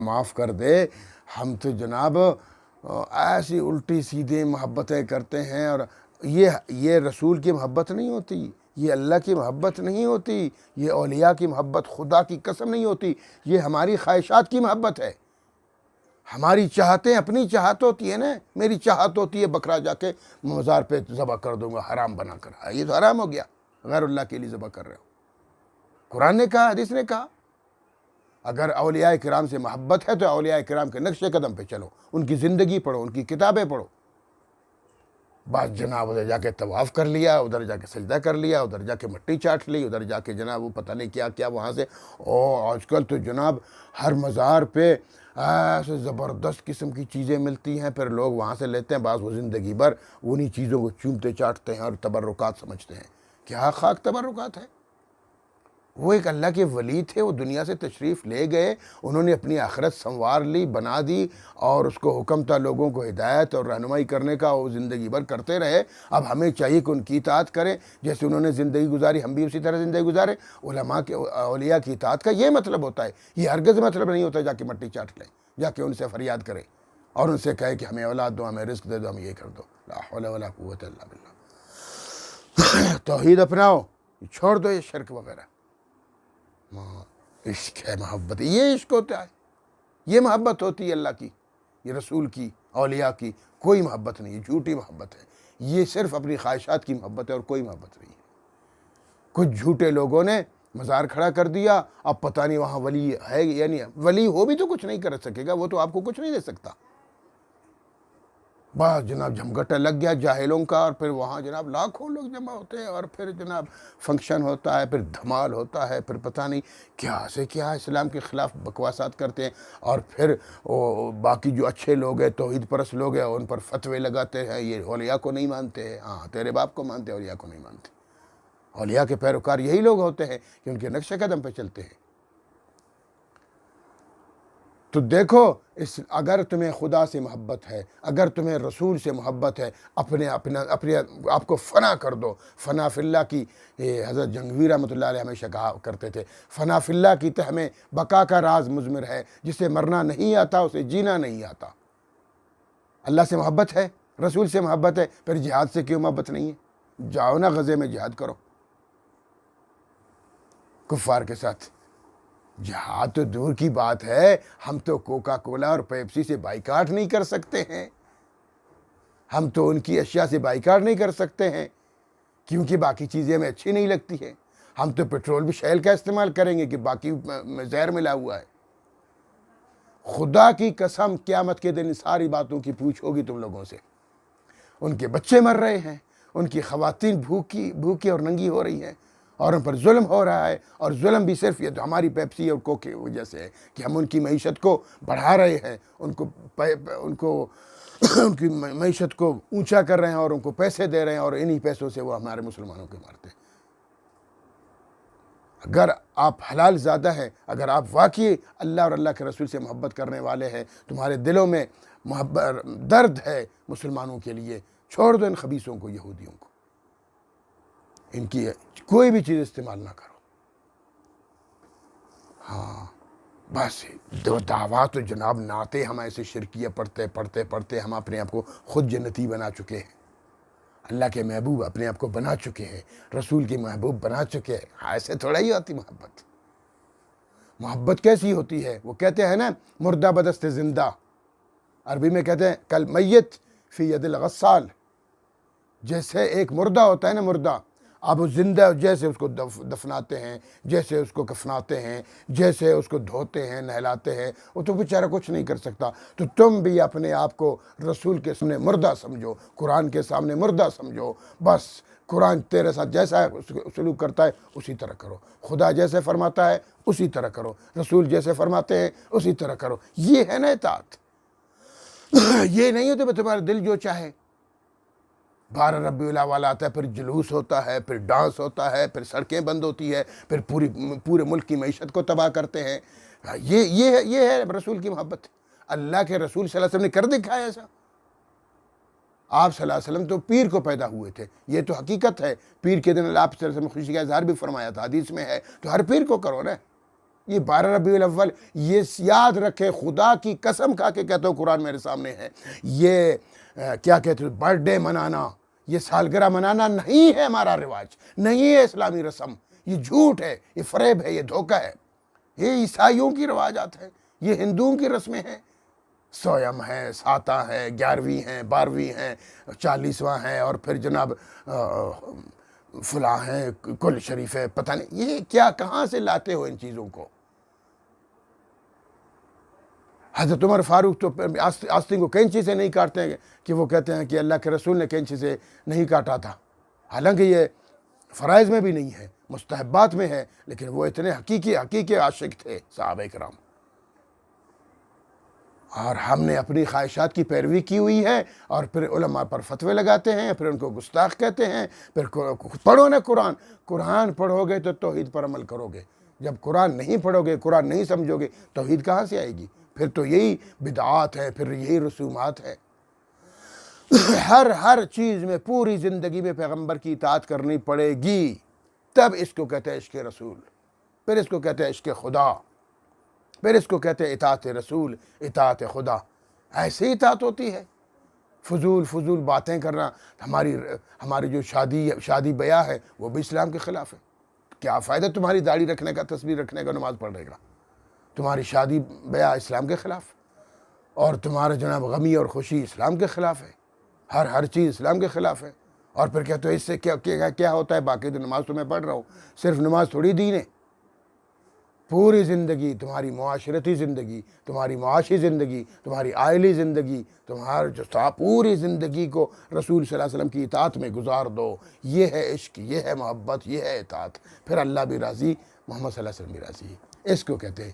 معاف کر دے، ہم تو جناب ایسی الٹی سیدھے محبتیں کرتے ہیں، اور یہ رسول کی محبت نہیں ہوتی، یہ اللہ کی محبت نہیں ہوتی، یہ اولیاء کی محبت خدا کی قسم نہیں ہوتی، یہ ہماری خواہشات کی محبت ہے۔ ہماری چاہتیں اپنی چاہت ہوتی ہے نا، میری چاہت ہوتی ہے بکرا جا کے مزار پہ ذبح کر دوں گا حرام بنا کر، یہ تو حرام ہو گیا، غیر اللہ کے لیے ذبح کر رہے ہو۔ قرآن نے کہا، حدیث نے کہا، اگر اولیاء کرام سے محبت ہے تو اولیاء کرام کے نقش قدم پہ چلو، ان کی زندگی پڑھو، ان کی کتابیں پڑھو۔ بعض جناب ادھر جا کے طواف کر لیا، ادھر جا کے سجدہ کر لیا، ادھر جا کے مٹی چاٹ لی، ادھر جا کے جناب وہ پتہ نہیں کیا کیا وہاں سے۔ آج کل تو جناب ہر مزار پہ ایسے زبردست قسم کی چیزیں ملتی ہیں، پھر لوگ وہاں سے لیتے ہیں، بعض وہ زندگی بھر انہی چیزوں کو چومتے چاٹتے ہیں اور تبرکات سمجھتے ہیں۔ کیا خاک تبرکات ہے؟ وہ ایک اللہ کے ولی تھے، وہ دنیا سے تشریف لے گئے، انہوں نے اپنی آخرت سنوار لی، بنا دی، اور اس کو حکم تھا لوگوں کو ہدایت اور رہنمائی کرنے کا، وہ زندگی بھر کرتے رہے۔ اب ہمیں چاہیے کہ ان کی اطاعت کریں، جیسے انہوں نے زندگی گزاری ہم بھی اسی طرح زندگی گزاریں۔ علماء کے اولیاء کی اطاعت کا یہ مطلب ہوتا ہے، یہ ہرگز مطلب نہیں ہوتا جا کے مٹی چاٹ لیں، جا کے ان سے فریاد کریں اور ان سے کہے کہ ہمیں اولاد دو، ہمیں رزق دے دو، ہمیں یہ کر دو۔ لا حول ولا قوت الا باللہ۔ توحید اپناؤ، چھوڑ دو یہ شرک وغیرہ۔ عشق ہے، محبت، یہ عشق ہوتا ہے، یہ محبت ہوتی ہے اللہ کی، یہ رسول کی، اولیاء کی کوئی محبت نہیں ہے، جھوٹی محبت ہے، یہ صرف اپنی خواہشات کی محبت ہے اور کوئی محبت نہیں ہے۔ کچھ جھوٹے لوگوں نے مزار کھڑا کر دیا، اب پتہ نہیں وہاں ولی ہے یا نہیں، ولی ہو بھی تو کچھ نہیں کر سکے گا، وہ تو آپ کو کچھ نہیں دے سکتا۔ بس جناب جھمگٹا لگ گیا جاہلوں کا، اور پھر وہاں جناب لاکھوں لوگ جمع ہوتے ہیں، اور پھر جناب فنکشن ہوتا ہے، پھر دھمال ہوتا ہے، پھر پتہ نہیں کیا سے کیا اسلام کے خلاف بکواسات کرتے ہیں، اور پھر باقی جو اچھے لوگ ہیں، توحید پرست لوگ ہیں، ان پر فتوے لگاتے ہیں، یہ اولیاء کو نہیں مانتے ہیں۔ ہاں، تیرے باپ کو مانتے، اولیاء کو نہیں مانتے۔ اولیاء کے پیروکار یہی لوگ ہوتے ہیں کہ ان کے نقش قدم پہ چلتے ہیں۔ تو دیکھو، اگر تمہیں خدا سے محبت ہے، اگر تمہیں رسول سے محبت ہے، اپنے آپ کو فنا کر دو۔ فنا فی اللہ کی حضرت جنگوی رحمۃ اللہ علیہ ہمیشہ کہا کرتے تھے، فنا فی اللہ کی تہ میں بقا کا راز مضمر ہے، جسے مرنا نہیں آتا اسے جینا نہیں آتا۔ اللہ سے محبت ہے، رسول سے محبت ہے، پھر جہاد سے کیوں محبت نہیں ہے؟ جاؤ نا غزے میں جہاد کرو کفار کے ساتھ۔ جہاد تو دور کی بات ہے، ہم تو کوکا کولا اور پیپسی سے بائیکاٹ نہیں کر سکتے ہیں، ہم تو ان کی اشیاء سے بائیکاٹ نہیں کر سکتے ہیں، کیونکہ باقی چیزیں ہمیں اچھی نہیں لگتی ہیں۔ ہم تو پیٹرول بھی شیل کا استعمال کریں گے کہ باقی میں زہر ملا ہوا ہے۔ خدا کی قسم، قیامت کے دن ساری باتوں کی پوچھ ہوگی تم لوگوں سے۔ ان کے بچے مر رہے ہیں، ان کی خواتین بھوکی اور ننگی ہو رہی ہیں، اور ان پر ظلم ہو رہا ہے، اور ظلم بھی صرف یہ ہماری پیپسی اور کوک کی وجہ سے ہے کہ ہم ان کی معیشت کو بڑھا رہے ہیں، ان کی معیشت کو اونچا کر رہے ہیں، اور ان کو پیسے دے رہے ہیں، اور انہی پیسوں سے وہ ہمارے مسلمانوں کو مارتے ہیں۔ اگر آپ حلال زادہ ہیں، اگر آپ واقعی اللہ اور اللہ کے رسول سے محبت کرنے والے ہیں، تمہارے دلوں میں محبت درد ہے مسلمانوں کے لیے، چھوڑ دو ان خبیثوں کو، یہودیوں کو، ان کی کوئی بھی چیز استعمال نہ کرو۔ ہاں بس دعوات و جناب نعتیں ہم ایسے شرکیہ پڑھتے ہم اپنے آپ کو خود جنتی بنا چکے ہیں، اللہ کے محبوب اپنے آپ کو بنا چکے ہیں، رسول کے محبوب بنا چکے ہیں۔ ایسے تھوڑا ہی ہوتی محبت۔ محبت کیسی ہوتی ہے؟ وہ کہتے ہیں نا، مردہ بدست زندہ، عربی میں کہتے ہیں کل میت فی ید الغسال، جیسے ایک مردہ ہوتا ہے نا، مردہ، اب وہ زندہ جیسے اس کو دفناتے ہیں، جیسے اس کو کفناتے ہیں، جیسے اس کو دھوتے ہیں، نہلاتے ہیں، وہ تو بیچارہ کچھ نہیں کر سکتا۔ تو تم بھی اپنے آپ کو رسول کے سامنے مردہ سمجھو، قرآن کے سامنے مردہ سمجھو، بس قرآن تیرے ساتھ جیسا سلوک کرتا ہے اسی طرح کرو، خدا جیسے فرماتا ہے اسی طرح کرو، رسول جیسے فرماتے ہیں اسی طرح کرو۔ یہ ہے نا اطاعت۔ یہ نہیں ہوتا تمہارا دل جو چاہے۔ 12 ربیع الاول آتا ہے، پھر جلوس ہوتا ہے، پھر ڈانس ہوتا ہے، پھر سڑکیں بند ہوتی ہے، پھر پورے ملک کی معیشت کو تباہ کرتے ہیں۔ یہ ہے رسول کی محبت۔ اللہ کے رسول صلی اللہ علیہ وسلم نے کر دکھایا ایسا۔ آپ صلی اللہ علیہ وسلم تو پیر کو پیدا ہوئے تھے، یہ تو حقیقت ہے۔ پیر کے دن اللہ صلی اللہ علیہ وسلم خوشی کا اظہار بھی فرمایا تھا، حدیث میں ہے، تو ہر پیر کو کرو نا۔ یہ 12 ربیع الاول، یہ یاد رکھے، خدا کی قسم کھا کے کہتا ہوں، قرآن میرے سامنے ہے، یہ کیا کہتے ہیں، برتھ ڈے منانا، یہ سالگرہ منانا نہیں ہے ہمارا رواج، نہیں ہے اسلامی رسم، یہ جھوٹ ہے، یہ فریب ہے، یہ دھوکہ ہے، یہ عیسائیوں کی روایات ہیں، یہ ہندوؤں کی رسمیں ہیں، سویم ہے، ساتاں ہے، 11ویں ہیں، 12ویں ہیں، 40واں ہیں، اور پھر جناب فلاں ہیں، کل شریف ہے، پتہ نہیں یہ کیا، کہاں سے لاتے ہو ان چیزوں کو؟ حضرت عمر فاروق تو آستین کو کینچی سے نہیں کاٹتے ہیں کہ وہ کہتے ہیں کہ اللہ کے رسول نے کینچی سے نہیں کاٹا تھا، حالانکہ یہ فرائض میں بھی نہیں ہے، مستحبات میں ہے، لیکن وہ اتنے حقیقی عاشق تھے صحابہ کرام، اور ہم نے اپنی خواہشات کی پیروی کی ہوئی ہے، اور پھر علماء پر فتوے لگاتے ہیں، پھر ان کو گستاخ کہتے ہیں، پھر پڑھو نا قرآن پڑھو گے تو توحید پر عمل کرو گے، جب قرآن نہیں پڑھو گے، قرآن نہیں سمجھو گے، توحید کہاں سے آئے گی؟ پھر تو یہی بدعات ہے، پھر یہی رسومات ہے۔ ہر چیز میں، پوری زندگی میں پیغمبر کی اطاعت کرنی پڑے گی، تب اس کو کہتے ہیں عشق رسول، پھر اس کو کہتے ہیں عشق خدا، پھر اس کو کہتے ہیں اطاعت رسول، اطاعت خدا۔ ایسے ہی اطاعت ہوتی ہے؟ فضول باتیں کرنا، ہماری جو شادی بیاہ ہے وہ بھی اسلام کے خلاف ہے۔ کیا فائدہ تمہاری داڑھی رکھنے کا، تصویر رکھنے کا، نماز پڑھنے کا؟ تمہاری شادی بیاہ اسلام کے خلاف، اور تمہارا جناب غمی اور خوشی اسلام کے خلاف ہے، ہر چیز اسلام کے خلاف ہے، اور پھر کہتے ہو اس سے کیا ہوتا ہے؟ باقی تو نماز تو میں پڑھ رہا ہوں، صرف نماز تھوڑی دین ہے، پوری زندگی، تمہاری معاشرتی زندگی، تمہاری معاشی زندگی، تمہاری عائلی زندگی، تمہارا جو پوری زندگی کو رسول صلی اللہ علیہ وسلم کی اطاعت میں گزار دو۔ یہ ہے عشق، یہ ہے محبت، یہ ہے اطاعت، پھر اللہ بھی راضی، محمد صلی اللہ علیہ وسلم بھی راضی، اس کو کہتے ہیں